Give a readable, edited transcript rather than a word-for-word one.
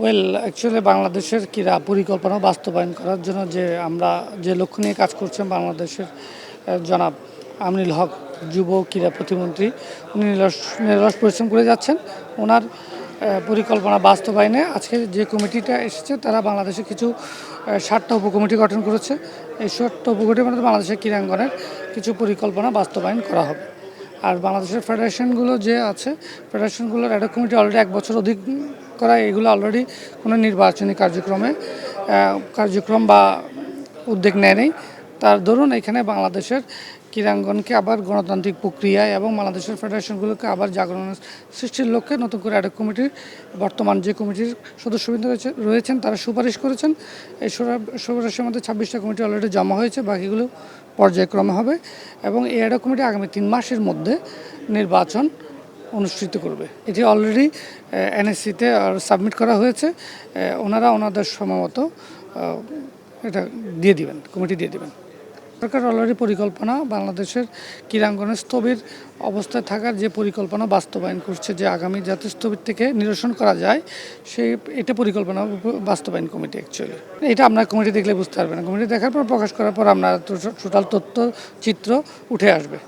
Actually বাংলাদেশের ক্রীড়া পরিকল্পনা বাস্তবায়ন করার জন্য আমরা যে লক্ষ্য নিয়ে কাজ করছেন বাংলাদেশের জনাব আমিনুল হক যুব ক্রীড়া প্রতিমন্ত্রী, উনি নিরলস পরিশ্রম করে যাচ্ছেন। ওনার পরিকল্পনা বাস্তবায়নে আজকে যে কমিটিটা এসেছে তারা বাংলাদেশে কিছু 7টা উপকমিটি গঠন করেছে। এই 7টা উপকমিটির মধ্যে বাংলাদেশের ক্রীড়াঙ্গনের কিছু পরিকল্পনা বাস্তবায়ন করা হবে। আর বাংলাদেশের ফেডারেশনগুলো যে আছে, ফেডারেশনগুলোর একটা কমিটি অলরেডি 1 বছর অধিক করা, এগুলো অলরেডি কোনো নির্বাচনী কার্যক্রম বা উদ্যোগ নেয়নি। তার দরুন এখানে বাংলাদেশের ক্রীড়াঙ্গনকে আবার গণতান্ত্রিক প্রক্রিয়ায় এবং বাংলাদেশের ফেডারেশনগুলোকে আবার জাগরণ সৃষ্টির লক্ষ্যে নতুন করে একটা কমিটির বর্তমান যে কমিটির সদস্যবৃন্দ রয়েছেন তারা সুপারিশ করেছেন। এই সুপারিশের মধ্যে 26টা কমিটি অলরেডি জমা হয়েছে, বাকিগুলো পর্যায়ক্রমে হবে এবং এই একটা কমিটি আগামী 3 মাসের মধ্যে নির্বাচন অনুষ্ঠিত করবে। এটি অলরেডি এনএসসিতে সাবমিট করা হয়েছে। ওনারা ওনাদের সময়মতো এটা দিয়ে দিবেন, কমিটি দিয়ে দিবেন। সরকার অলরেডি পরিকল্পনা বাংলাদেশের ক্রীড়াঙ্গনের স্থবির অবস্থায় থাকার যে পরিকল্পনা বাস্তবায়ন করছে, যে আগামী যাতে স্থবির থেকে নিরসন করা যায় এটা পরিকল্পনা বাস্তবায়ন কমিটি। অ্যাকচুয়ালি এটা আপনার কমিটি দেখলে বুঝতে পারবেন, কমিটি দেখার পর প্রকাশ করার পর আপনার টোটাল তথ্য চিত্র উঠে আসবে।